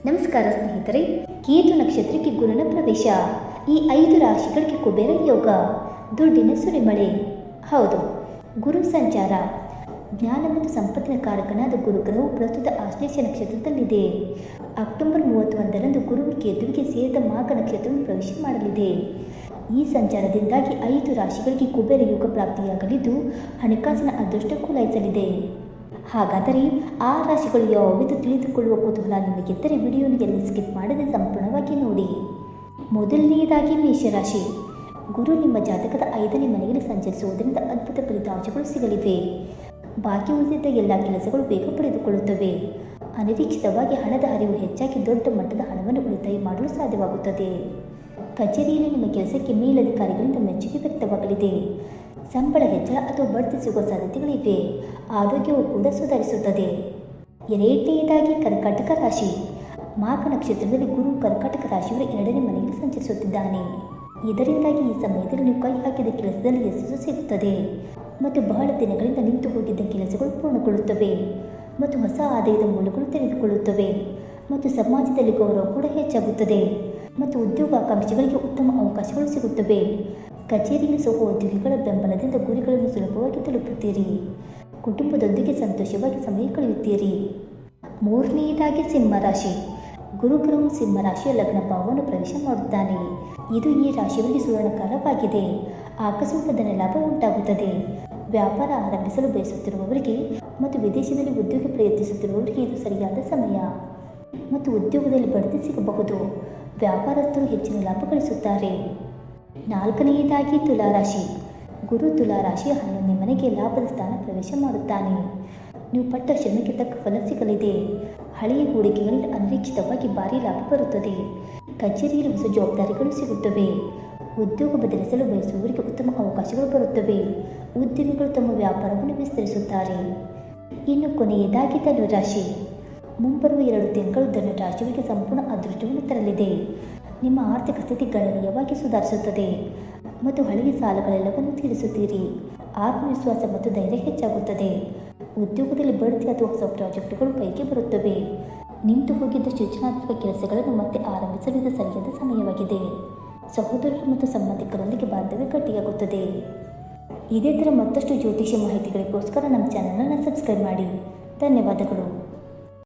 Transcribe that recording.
ನಮಸ್ಕಾರ ಸ್ನೇಹಿತರೆ. ಕೇತು ನಕ್ಷತ್ರಕ್ಕೆ ಗುರುನ ಪ್ರವೇಶ. ಈ 5 ರಾಶಿಗಳಿಗೆ ಕುಬೇರ ಯೋಗ, ದುಡ್ಡಿನ ಸುರಿಮಳೆ. ಹೌದು, ಗುರು ಸಂಚಾರ. ಜ್ಞಾನ ಮತ್ತು ಸಂಪತ್ತಿನ ಕಾರಕನಾದ ಗುರುಗ್ರಹವು ಪ್ರಸ್ತುತ ಆಶ್ಲೇಷ ನಕ್ಷತ್ರದಲ್ಲಿದೆ. ಅಕ್ಟೋಬರ್ 31ರಂದು ಗುರು ಕೇತುವಿಗೆ ಸೇರಿದ ಮಾಘ ನಕ್ಷತ್ರವನ್ನು ಪ್ರವೇಶ ಮಾಡಲಿದೆ. ಈ ಸಂಚಾರದಿಂದಾಗಿ 5 ರಾಶಿಗಳಿಗೆ ಕುಬೇರ ಯೋಗ ಪ್ರಾಪ್ತಿಯಾಗಲಿದ್ದು ಹಣಕಾಸಿನ ಅದೃಷ್ಟ ಕುಲಾಯಿಸಲಿದೆ. ಹಾಗಾದರೆ ಆ ರಾಶಿಗಳು ಯಾವುವೆಂದು ತಿಳಿದುಕೊಳ್ಳುವ ಕುತೂಹಲ ನಿಮಗಿದ್ದರೆ ವಿಡಿಯೋನ ಎಲ್ಲಿ ಸ್ಕಿಪ್ ಮಾಡದೆ ಸಂಪೂರ್ಣವಾಗಿ ನೋಡಿ. ಮೊದಲನೆಯದಾಗಿ ಮೇಷರಾಶಿ. ಗುರು ನಿಮ್ಮ ಜಾತಕದ 5ನೇ ಮನೆಯಲ್ಲಿ ಸಂಚರಿಸುವುದರಿಂದ ಅದ್ಭುತ ಫಲಿತಾಂಶಗಳು ಸಿಗಲಿವೆ. ಬಾಕಿ ಉಳಿದಿದ್ದ ಎಲ್ಲ ಕೆಲಸಗಳು ಬೇಗ ಪಡೆದುಕೊಳ್ಳುತ್ತವೆ. ಅನಿರೀಕ್ಷಿತವಾಗಿ ಹಣದ ಹರಿವು ಹೆಚ್ಚಾಗಿ ದೊಡ್ಡ ಮಟ್ಟದ ಹಣವನ್ನು ಉಳಿತಾಯ ಮಾಡಲು ಸಾಧ್ಯವಾಗುತ್ತದೆ. ಕಚೇರಿಯಲ್ಲಿ ನಿಮ್ಮ ಕೆಲಸಕ್ಕೆ ಮೇಲಧಿಕಾರಿಗಳಿಂದ ಮೆಚ್ಚುಗೆ ವ್ಯಕ್ತವಾಗಲಿದೆ. ಸಂಬಳ ಹೆಚ್ಚಳ ಅಥವಾ ಬಡ್ತಿ ಸಿಗುವ ಸಾಧ್ಯತೆಗಳಿವೆ. ಆರೋಗ್ಯವು ಕೂಡ ಸುಧಾರಿಸುತ್ತದೆ. ಎರಡನೆಯದಾಗಿ ಕರ್ಕಾಟಕ ರಾಶಿ. ಮಾಘ ನಕ್ಷತ್ರದಲ್ಲಿ ಗುರು ಕರ್ಕಾಟಕ ರಾಶಿಯವರ 2ನೇ ಮನೆಯಲ್ಲಿ ಸಂಚರಿಸುತ್ತಿದ್ದಾನೆ. ಇದರಿಂದಾಗಿ ಈ ಸಮಯದಲ್ಲಿ ನೀವು ಕೈ ಹಾಕಿದ ಕೆಲಸದಲ್ಲಿ ಯಶಸ್ಸು ಸಿಗುತ್ತದೆ ಮತ್ತು ಬಹಳ ದಿನಗಳಿಂದ ನಿಂತು ಹೋಗಿದ್ದ ಕೆಲಸಗಳು ಪೂರ್ಣಗೊಳ್ಳುತ್ತವೆ ಮತ್ತು ಹೊಸ ಆದಾಯದ ಮೂಲಗಳು ತೆರೆದುಕೊಳ್ಳುತ್ತವೆ ಮತ್ತು ಸಮಾಜದಲ್ಲಿ ಗೌರವ ಕೂಡ ಹೆಚ್ಚಾಗುತ್ತದೆ ಮತ್ತು ಉದ್ಯೋಗಾಕಾಂಕ್ಷಿಗಳಿಗೆ ಉತ್ತಮ ಅವಕಾಶಗಳು ಸಿಗುತ್ತವೆ. ಕಚೇರಿಯಲ್ಲಿ ಸಹೋದ್ಯೋಗಿಗಳ ಬೆಂಬಲದಿಂದ ಗುರಿಗಳನ್ನು ಸುಲಭವಾಗಿ ತಲುಪುತ್ತೀರಿ. ಕುಟುಂಬದೊಂದಿಗೆ ಸಂತೋಷವಾಗಿ ಸಮಯ ಕಳೆಯುತ್ತೀರಿ. ಮೂರನೆಯದಾಗಿ ಸಿಂಹರಾಶಿ. ಗುರುಗ್ರಹವು ಸಿಂಹರಾಶಿಯ ಲಗ್ನ ಭಾವವನ್ನು ಪ್ರವೇಶ ಮಾಡುತ್ತಾನೆ. ಇದು ಈ ರಾಶಿಯವರಿಗೆ ಸುವರ್ಣಕಾಲವಾಗಿದೆ. ಆಕಸ್ಮಿಕ ಧನ ಲಾಭ ಉಂಟಾಗುತ್ತದೆ. ವ್ಯಾಪಾರ ಆರಂಭಿಸಲು ಬಯಸುತ್ತಿರುವವರಿಗೆ ಮತ್ತು ವಿದೇಶದಲ್ಲಿ ಉದ್ಯೋಗ ಪ್ರಯತ್ನಿಸುತ್ತಿರುವವರಿಗೆ ಇದು ಸರಿಯಾದ ಸಮಯ ಮತ್ತು ಉದ್ಯೋಗದಲ್ಲಿ ಬಡ್ತಿ ಸಿಗಬಹುದು. ವ್ಯಾಪಾರಸ್ಥರು ಹೆಚ್ಚಿನ ಲಾಭ ಗಳಿಸುತ್ತಾರೆ. ನಾಲ್ಕನೆಯದಾಗಿ ತುಲಾರಾಶಿ. ಗುರು ತುಲಾರಾಶಿಯ 11ನೇ ಮನೆಗೆ ಲಾಭದ ಸ್ಥಾನ ಪ್ರವೇಶ ಮಾಡುತ್ತಾನೆ. ನೀವು ಪಟ್ಟ ಶ್ರಮಕ್ಕೆ ತಕ್ಕ ಫಲ ಸಿಗಲಿದೆ. ಹಳೆಯ ಹೂಡಿಕೆಗಳಿಂದ ಅನಿರೀಕ್ಷಿತವಾಗಿ ಭಾರಿ ಲಾಭ ಬರುತ್ತದೆ. ಕಚೇರಿಯಲ್ಲಿ ಹೊಸ ಜವಾಬ್ದಾರಿಗಳು ಸಿಗುತ್ತವೆ. ಉದ್ಯೋಗ ಬದಲಿಸಲು ಬಯಸುವವರಿಗೆ ಉತ್ತಮ ಅವಕಾಶಗಳು ಬರುತ್ತವೆ. ಉದ್ಯಮಿಗಳು ತಮ್ಮ ವ್ಯಾಪಾರವನ್ನು ವಿಸ್ತರಿಸುತ್ತಾರೆ. ಇನ್ನು ಕೊನೆಯದಾಗಿ ಧನುರಾಶಿ. ಮುಂಬರುವ 2 ತಿಂಗಳು ಧನುರಾಶಿಯವರಿಗೆ ಸಂಪೂರ್ಣ ಅದೃಷ್ಟವನ್ನು ತರಲಿದೆ. ನಿಮ್ಮ ಆರ್ಥಿಕ ಸ್ಥಿತಿ ಗಣನೀಯವಾಗಿ ಸುಧಾರಿಸುತ್ತದೆ ಮತ್ತು ಹಳೆಯ ಸಾಲಗಳೆಲ್ಲವನ್ನು ತೀರಿಸುತ್ತೀರಿ. ಆತ್ಮವಿಶ್ವಾಸ ಮತ್ತು ಧೈರ್ಯ ಹೆಚ್ಚಾಗುತ್ತದೆ. ಉದ್ಯೋಗದಲ್ಲಿ ಬಡ್ತಿ ಅಥವಾ ಹೊಸ ಪ್ರಾಜೆಕ್ಟ್ಗಳು ಕೈಗೆ ಬರುತ್ತವೆ. ನಿಂತು ಹೋಗಿದ್ದ ಸೃಜನಾತ್ಮಕ ಕೆಲಸಗಳನ್ನು ಮತ್ತೆ ಆರಂಭಿಸಲು ಇದು ಸರಿಯಾದ ಸಮಯವಾಗಿದೆ. ಸಹೋದರರು ಮತ್ತು ಸಂಬಂಧಿಕರೊಂದಿಗೆ ಬಾಂಧವ್ಯ ಗಟ್ಟಿಯಾಗುತ್ತದೆ. ಇದೇ ಥರ ಮತ್ತಷ್ಟು ಜ್ಯೋತಿಷ್ಯ ಮಾಹಿತಿಗಳಿಗೋಸ್ಕರ ನಮ್ಮ ಚಾನಲನ್ನು ಸಬ್ಸ್ಕ್ರೈಬ್ ಮಾಡಿ. ಧನ್ಯವಾದಗಳು.